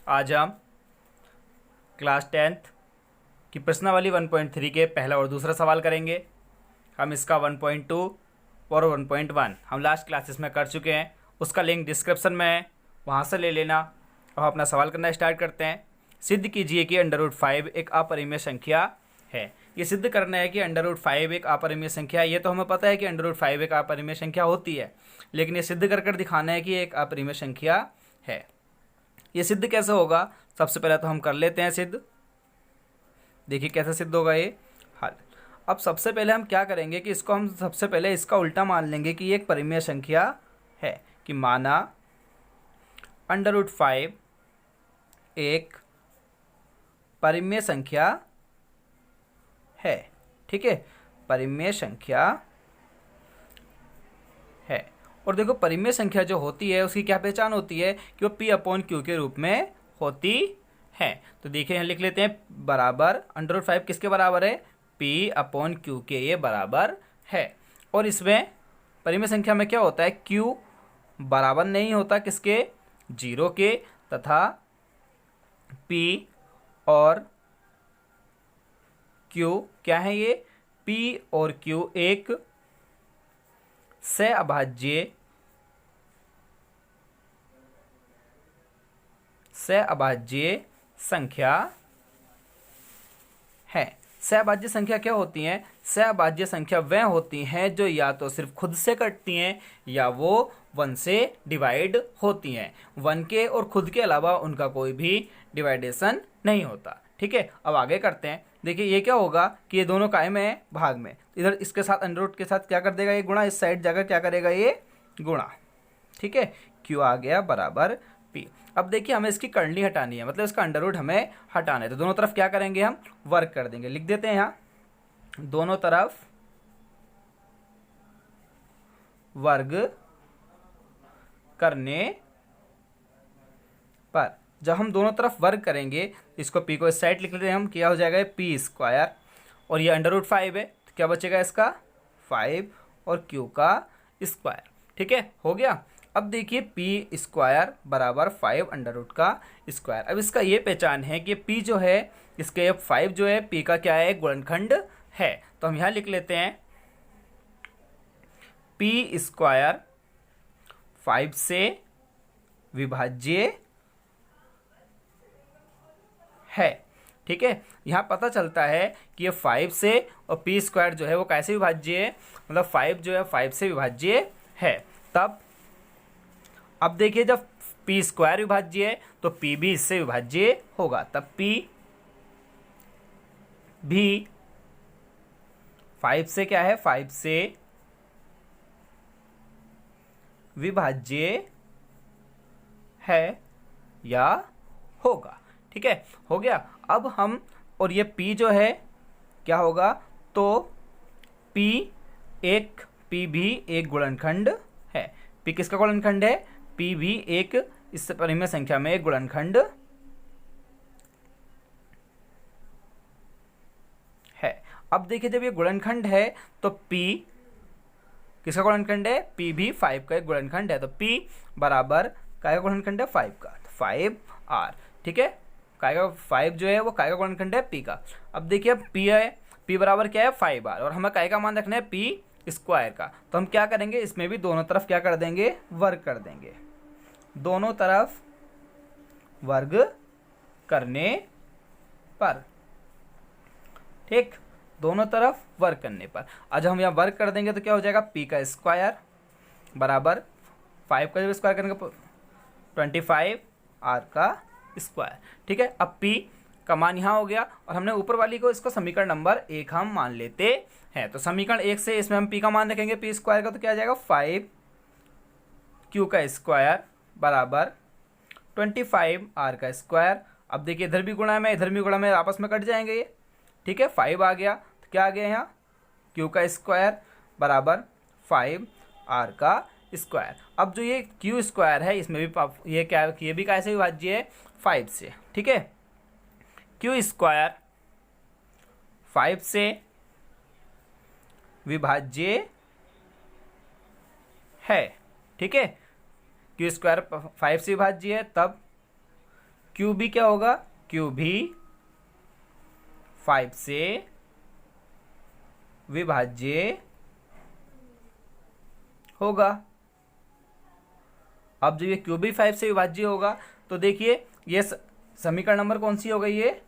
आज हम class 10th की प्रश्नावली 1.3 के पहला और दूसरा सवाल करेंगे। हम इसका 1.2 और 1.1 हम लास्ट क्लासेस में कर चुके हैं। उसका लिंक डिस्क्रिप्शन में है, वहाँ से ले लेना। और अपना सवाल करना स्टार्ट करते हैं। सिद्ध कीजिए कि √5 एक अपरिमेय संख्या है। ये सिद्ध करना है कि √5 एक अपरिमेय संख्या है। ये तो हमें पता है कि √5 एक अपरिमेय संख्या होती है, लेकिन ये सिद्ध कर दिखाना है कि एक अपरिमेय संख्या है। ये सिद्ध कैसे होगा? सबसे पहले तो हम कर लेते हैं सिद्ध। देखिए कैसे सिद्ध होगा ये हल। अब सबसे पहले हम क्या करेंगे कि इसको हम सबसे पहले इसका उल्टा मान लेंगे कि ये एक परिमेय संख्या है। कि माना √5 एक परिमेय संख्या है। ठीक है, परिमेय संख्या है। और देखो परिमेय संख्या जो होती है उसकी क्या पहचान होती है कि वो P/Q के रूप में होती है। तो देखिए यहाँ लिख लेते हैं बराबर √5 किसके बराबर है? P/Q के ये बराबर है। और इसमें परिमेय संख्या में क्या होता है? Q बराबर नहीं होता किसके? 0 के, तथा P और Q क्या है? ये P और Q एक सहअभाज्य संख्या है। सहअभाज्य संख्या क्या होती हैं? सहअभाज्य संख्या वह होती हैं जो या तो सिर्फ खुद से कटती हैं या वो 1 से डिवाइड होती हैं। 1 के और खुद के अलावा उनका कोई भी डिवाइडेशन नहीं होता। ठीक है, अब आगे करते हैं। देखिए ये क्या होगा कि ये दोनों कायम है भाग में, इधर इसके साथ √ के साथ क्या कर देगा? ये गुणा, इस साइड जाकर क्या करेगा? ये गुणा। ठीक है, Q आ गया बराबर P। अब देखिए हमें इसकी करनी हटानी है, मतलब इसका √ हमें हटाना है। तो दोनों तरफ क्या करेंगे? हम वर्ग कर देंगे। लिख देते हैं यहाँ दोनों तरफ वर्ग करने पर, जब हम दोनों तरफ वर्ग करेंगे, इसको P को इस साइड लिख लेते हैं हम, क्या हो जाएगा? P²। और ये √5 है तो क्या बचेगा इसका? 5 और Q का स्क्वायर। ठीक है, हो गया। अब देखिए P² बराबर 5 √ का स्क्वायर। अब इसका ये पहचान है कि P जो है इसके 5 जो है P का क्या है? गुणनखंड है। तो हम यहाँ लिख लेते हैं P² 5 से विभाज्य है। ठीक है, यहाँ पता चलता है कि ये 5 से और P² जो है वो कैसे विभाज्य है? मतलब 5 जो है 5 से विभाज्य है। तब अब देखिए जब P² विभाज्य है तो P भी इससे विभाज्य होगा। तब P भी 5 से क्या है? 5 से विभाज्य है या होगा। ठीक है, हो गया। अब हम, और ये P जो है क्या होगा? तो P भी एक गुणनखंड है। P किसका गुणनखंड है? P भी एक इस परिमेय संख्या में एक गुणनखंड है। अब देखिए जब ये गुणनखंड है तो P किसका गुणनखंड है? P भी 5 का एक गुणनखंड है। तो P बराबर काय का गुणनखंड है? 5 का, 5R। ठीक है, काय का 5 जो है वो काय का गुणनखंड है? P का। अब देखिए अब P है, P बराबर क्या है? 5R। और हमें काय का मान रखना है? P² का। तो हम क्या करेंगे? इसमें भी दोनों तरफ क्या कर देंगे? वर्ग कर देंगे। दोनों तरफ वर्ग करने पर, ठीक, दोनों तरफ वर्ग करने पर आज हम यहाँ वर्ग कर देंगे तो क्या हो जाएगा? P² बराबर 5 का जब स्क्वायर करने का 25R का स्क्वायर। ठीक है, अब P का मान यहाँ हो गया और हमने ऊपर वाली को इसको समीकरण नंबर 1 हम मान लेते हैं। तो समीकरण 1 से इसमें हम P का मान रखेंगे P² का, तो क्या आ जाएगा? 5Q का स्क्वायर बराबर 25R का स्क्वायर। अब देखिए इधर भी गुणा में इधर भी गुणा में आपस में कट जाएंगे ये। ठीक है, 5 आ गया तो क्या आ गया यहाँ? Q का स्क्वायर बराबर 5R का स्क्वायर। अब जो ये Q² है इसमें भी ये क्या, ये भी कैसे विभाज्य है? 5 से। ठीक है, Q² 5 से विभाज्य है। ठीक है, Q² 5 से विभाज्य है, तब क्यू भी क्या होगा, क्यू भी 5 से विभाज्य होगा। अब जब ये क्यू भी 5 से विभाज्य होगा तो देखिए ये समीकरण नंबर कौन सी हो गई, ये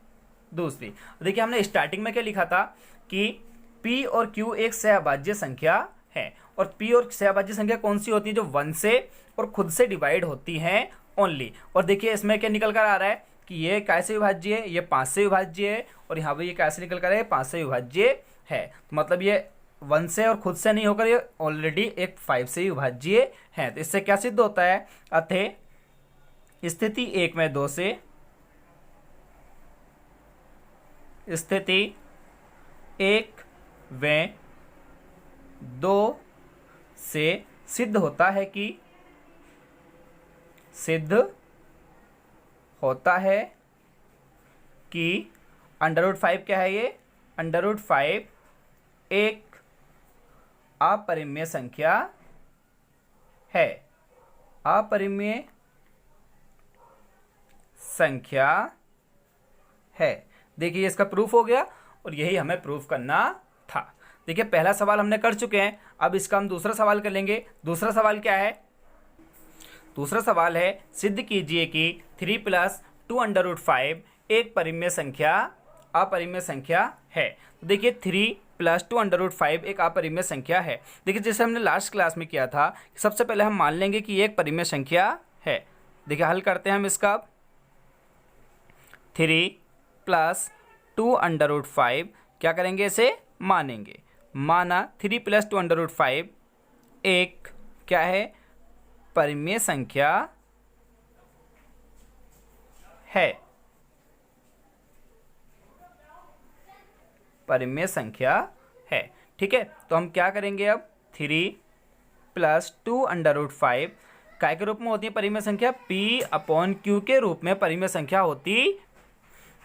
दूसरी। देखिए हमने स्टार्टिंग में क्या लिखा था कि P और Q एक सहअभाज्य संख्या है, और P और सहअभाज्य संख्या कौन सी होती है, जो 1 से और खुद से डिवाइड होती हैं ओनली। और देखिए इसमें क्या निकल कर आ रहा है कि ये कैसे विभाज्य है, ये 5 से विभाज्य है, और यहाँ पे ये कैसे निकल कर है, 5 से विभाज्य है। तो मतलब ये 1 से और खुद से नहीं होकर ये ऑलरेडी एक 5 से विभाज्य है। तो इससे क्या सिद्ध होता है, अतः स्थिति 1 में 2 से, स्थिति 1 व 2 से सिद्ध होता है कि, सिद्ध होता है कि √5 क्या है, ये √5 एक अपरिमेय संख्या है, अपरिमेय संख्या है। देखिए इसका प्रूफ हो गया, और यही हमें प्रूफ करना था। देखिए पहला सवाल हमने कर चुके हैं, अब इसका हम दूसरा सवाल कर लेंगे। दूसरा सवाल क्या है, दूसरा सवाल है सिद्ध कीजिए कि 3 + 2√5 एक परिमेय संख्या, अपरिमेय संख्या है। तो देखिए 3 + 2√5 एक अपरिमेय संख्या है। देखिए जैसे हमने लास्ट क्लास में किया था, सबसे पहले हम मान लेंगे कि ये एक परिमेय संख्या है। देखिए हल करते हैं हम इसका। 3 + 2√5 क्या करेंगे, इसे मानेंगे। माना 3 + 2√5 एक क्या है, परिमेय संख्या है, परिमेय संख्या है। ठीक है, तो हम क्या करेंगे अब, 3 + 2√5 काय के रूप में होती है परिमेय संख्या, P/Q के रूप में परिमेय संख्या होती।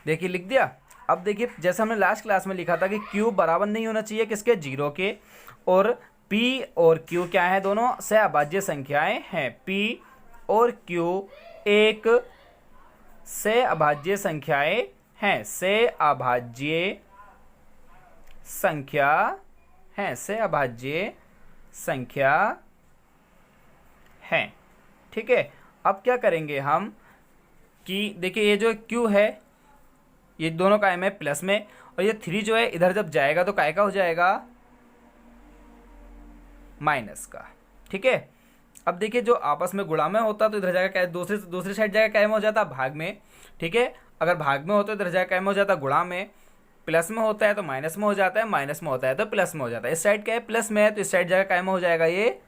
देखिए लिख दिया। अब देखिए जैसे हमने लास्ट क्लास में लिखा था कि Q बराबर नहीं होना चाहिए किसके, 0 के, और P और Q क्या है, दोनों सहअभाज्य संख्याएं हैं। P और Q एक सहअभाज्य संख्याएं हैं, सहअभाज्य संख्या है, सहअभाज्य संख्या है। ठीक है, अब क्या करेंगे हम कि देखिए ये जो Q है ये दोनों कायम है प्लस में, और ये 3 जो है इधर जब जाएगा तो काय का हो जाएगा, माइनस का। ठीक है, अब देखिए जो आपस में गुणा में होता तो इधर जाएगा क्या, दूसरी साइड जाएगा क्या में हो जाता, भाग में। ठीक है, अगर भाग में होता तो इधर जाएगा क्या में हो जाता, गुणा में। प्लस में होता है तो माइनस में हो जाता है, माइनस में होता है तो प्लस में हो जाता है। इस साइड क्या है, प्लस में है, तो इस साइड जाएगा क्या में हो जाएगा, ये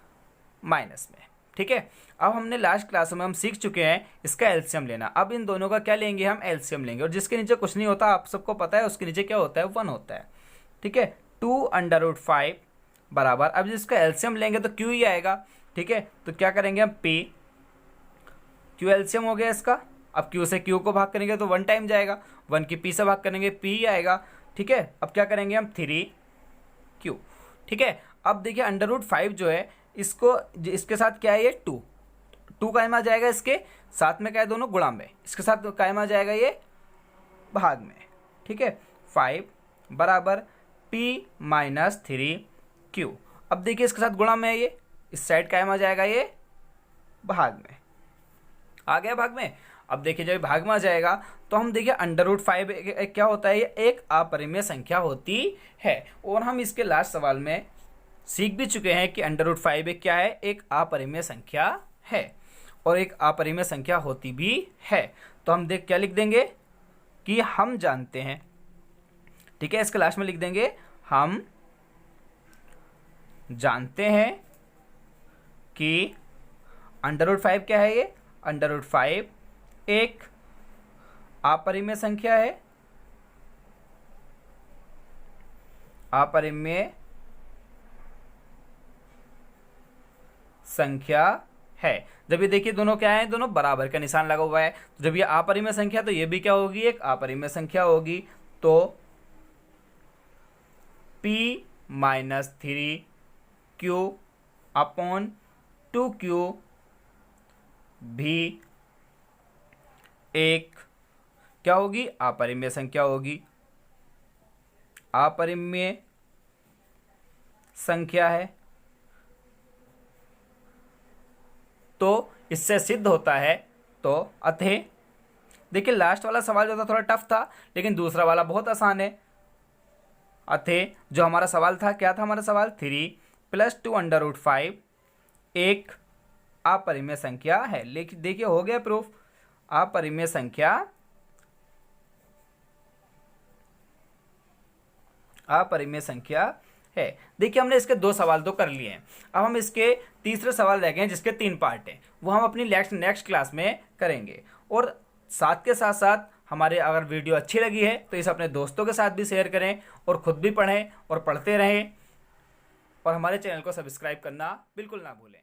माइनस में। ठीक है, अब हमने लास्ट क्लास में हम सीख चुके हैं इसका एलसीएम लेना। अब इन दोनों का क्या लेंगे, हम एलसीएम लेंगे, और जिसके नीचे कुछ नहीं होता आप सबको पता है, उसके नीचे क्या होता है, 1 होता है। ठीक है, 2√5 बराबर, अब जिसका एलसीएम लेंगे तो Q ही आएगा। ठीक है, तो क्या करेंगे हम, P, Q एलसीएम हो गया इसका। अब Q से Q को भाग करेंगे तो 1 टाइम जाएगा, 1 की P से भाग करेंगे P ही आएगा। ठीक है, अब क्या करेंगे हम, 3Q। ठीक है, अब देखिए √5 जो है इसको, इसके साथ क्या है, ये 2 कायम आ जाएगा, इसके साथ में क्या है, दोनों गुणा में, इसके साथ कायम आ जाएगा ये भाग में। ठीक है, 5 बराबर P - 3Q। अब देखिए इसके साथ गुणा में है, ये इस साइड कायम आ जाएगा, ये भाग में आ गया, भाग में। अब देखिए जब भाग में आ जाएगा तो हम देखिए √5 क्या होता है, ये एक अपरिमेय संख्या होती है। और हम इसके लास्ट सवाल में सीख भी चुके हैं कि √5 एक क्या है, एक अपरिमेय संख्या है, और एक अपरिमेय संख्या होती भी है। तो हम देख क्या लिख देंगे कि हम जानते हैं। ठीक है, इसके लास्ट में लिख देंगे, हम जानते हैं कि √5 क्या है, ये √5 एक अपरिमेय संख्या है, अपरिमेय संख्या है। जब ये देखिए दोनों क्या है, दोनों बराबर का निशान लगा हुआ है, तो जब ये अपरिमेय संख्या तो ये भी क्या होगी, एक अपरिमेय संख्या होगी। तो P - 3Q/2Q भी एक क्या होगी, अपरिमेय संख्या होगी, अपरिमेय संख्या है। तो इससे सिद्ध होता है, तो अतः देखिए लास्ट वाला सवाल जो था थोड़ा टफ था, लेकिन दूसरा वाला बहुत आसान है। अतः जो हमारा सवाल था, क्या था हमारा सवाल, 3 + 2√5 एक अपरिमेय संख्या है। लेकिन देखिए हो गया प्रूफ, अपरिमेय संख्या, अपरिमेय संख्या है। देखिए हमने इसके 2 सवाल तो कर लिए हैं, अब हम इसके तीसरे सवाल रह गए हैं जिसके 3 पार्ट हैं, वो हम अपनी नेक्स्ट क्लास में करेंगे। और साथ के साथ साथ हमारे अगर वीडियो अच्छी लगी है तो इसे अपने दोस्तों के साथ भी शेयर करें और खुद भी पढ़ें और पढ़ते रहें, और हमारे चैनल को सब्सक्राइब करना बिल्कुल ना भूलें।